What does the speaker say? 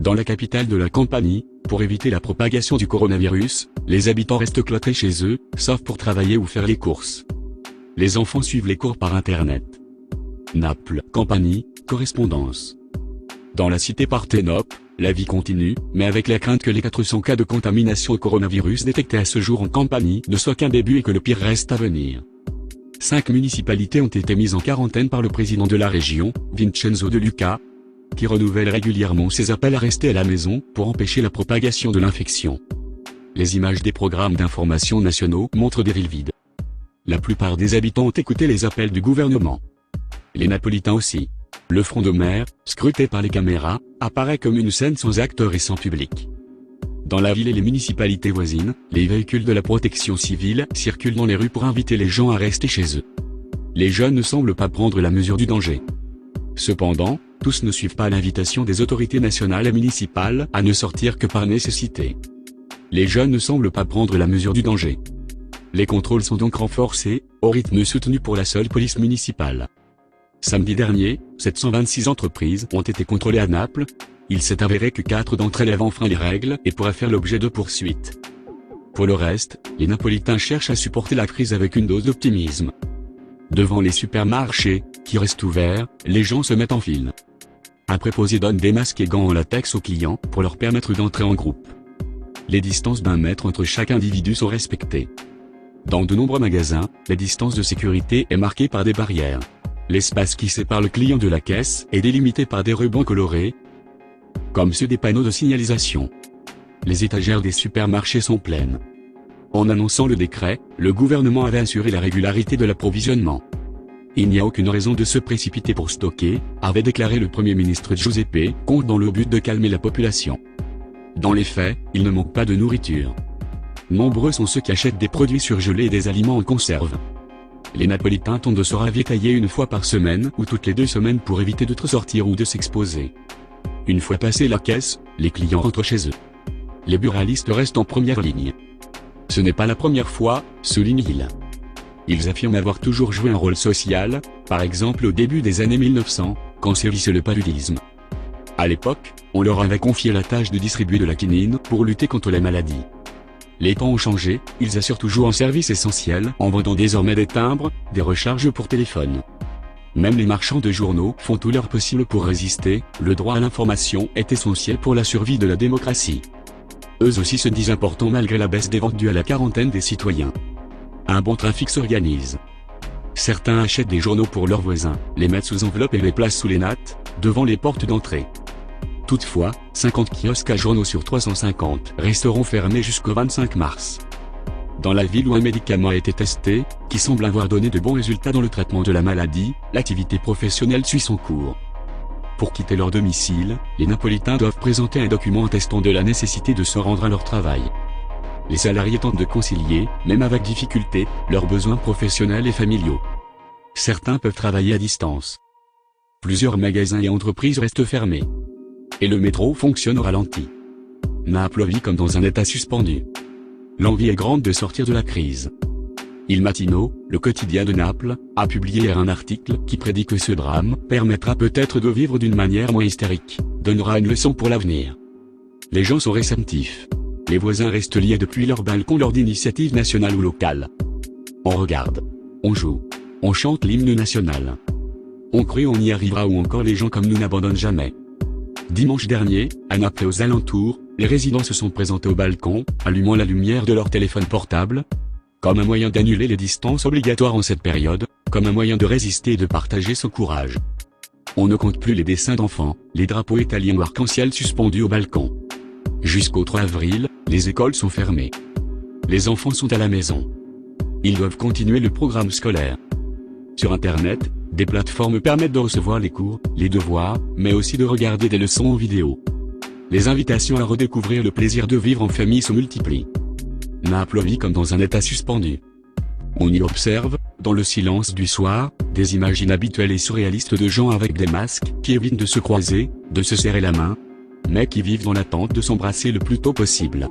Dans la capitale de la Campanie, pour éviter la propagation du coronavirus, les habitants restent cloîtrés chez eux, sauf pour travailler ou faire les courses. Les enfants suivent les cours par Internet. Naples, Campanie, correspondance. Dans la cité Parthénope, la vie continue, mais avec la crainte que les 400 cas de contamination au coronavirus détectés à ce jour en Campanie ne soient qu'un début et que le pire reste à venir. 5 municipalités ont été mises en quarantaine par le président de la région, Vincenzo De Luca, qui renouvelle régulièrement ses appels à rester à la maison pour empêcher la propagation de l'infection. Les images des programmes d'information nationaux montrent des villes vides. La plupart des habitants ont écouté les appels du gouvernement. Les Napolitains aussi. Le front de mer, scruté par les caméras, apparaît comme une scène sans acteurs et sans public. Dans la ville et les municipalités voisines, les véhicules de la protection civile circulent dans les rues pour inviter les gens à rester chez eux. Les jeunes ne semblent pas prendre la mesure du danger. Cependant, tous ne suivent pas l'invitation des autorités nationales et municipales à ne sortir que par nécessité. Les jeunes ne semblent pas prendre la mesure du danger. Les contrôles sont donc renforcés, au rythme soutenu pour la seule police municipale. Samedi dernier, 726 entreprises ont été contrôlées à Naples. Il s'est avéré que 4 d'entre elles avaient enfreint les règles et pourraient faire l'objet de poursuites. Pour le reste, les Napolitains cherchent à supporter la crise avec une dose d'optimisme. Devant les supermarchés, qui restent ouverts, les gens se mettent en file. Un préposé donne des masques et gants en latex aux clients pour leur permettre d'entrer en groupe. Les distances d'1 mètre entre chaque individu sont respectées. Dans de nombreux magasins, la distance de sécurité est marquée par des barrières. L'espace qui sépare le client de la caisse est délimité par des rubans colorés, comme ceux des panneaux de signalisation. Les étagères des supermarchés sont pleines. En annonçant le décret, le gouvernement avait assuré la régularité de l'approvisionnement. Il n'y a aucune raison de se précipiter pour stocker, avait déclaré le Premier ministre Giuseppe Conte dans le but de calmer la population. Dans les faits, il ne manque pas de nourriture. Nombreux sont ceux qui achètent des produits surgelés et des aliments en conserve. Les Napolitains tentent de se ravitailler une fois par semaine ou toutes les 2 semaines pour éviter de trop sortir ou de s'exposer. Une fois passé la caisse, les clients rentrent chez eux. Les buralistes restent en première ligne. Ce n'est pas la première fois, souligne-t-il. Ils affirment avoir toujours joué un rôle social, par exemple au début des années 1900, quand sévissait le paludisme. À l'époque, on leur avait confié la tâche de distribuer de la quinine pour lutter contre les maladies. Les temps ont changé, ils assurent toujours un service essentiel en vendant désormais des timbres, des recharges pour téléphone. Même les marchands de journaux font tout leur possible pour résister, le droit à l'information est essentiel pour la survie de la démocratie. Eux aussi se disent importants malgré la baisse des ventes due à la quarantaine des citoyens. Un bon trafic s'organise. Certains achètent des journaux pour leurs voisins, les mettent sous enveloppe et les placent sous les nattes, devant les portes d'entrée. Toutefois, 50 kiosques à journaux sur 350 resteront fermés jusqu'au 25 mars. Dans la ville où un médicament a été testé, qui semble avoir donné de bons résultats dans le traitement de la maladie, l'activité professionnelle suit son cours. Pour quitter leur domicile, les Napolitains doivent présenter un document attestant de la nécessité de se rendre à leur travail. Les salariés tentent de concilier, même avec difficulté, leurs besoins professionnels et familiaux. Certains peuvent travailler à distance. Plusieurs magasins et entreprises restent fermés. Et le métro fonctionne au ralenti. Naples vit comme dans un état suspendu. L'envie est grande de sortir de la crise. Il Mattino, le quotidien de Naples, a publié hier un article qui prédit que ce drame permettra peut-être de vivre d'une manière moins hystérique, donnera une leçon pour l'avenir. Les gens sont réceptifs. Les voisins restent liés depuis leur balcon lors d'initiatives nationales ou locales. On regarde. On joue. On chante l'hymne national. On crée on y arrivera ou encore les gens comme nous n'abandonnent jamais. Dimanche dernier, à Naples et aux alentours, les résidents se sont présentés au balcon, allumant la lumière de leur téléphone portable, comme un moyen d'annuler les distances obligatoires en cette période, comme un moyen de résister et de partager son courage. On ne compte plus les dessins d'enfants, les drapeaux italiens ou arc-en-ciel suspendus au balcon. Jusqu'au 3 avril, les écoles sont fermées. Les enfants sont à la maison. Ils doivent continuer le programme scolaire. Sur Internet, des plateformes permettent de recevoir les cours, les devoirs, mais aussi de regarder des leçons en vidéo. Les invitations à redécouvrir le plaisir de vivre en famille se multiplient. Naples vit comme dans un état suspendu. On y observe, dans le silence du soir, des images inhabituelles et surréalistes de gens avec des masques qui évitent de se croiser, de se serrer la main, mais qui vivent dans l'attente de s'embrasser le plus tôt possible.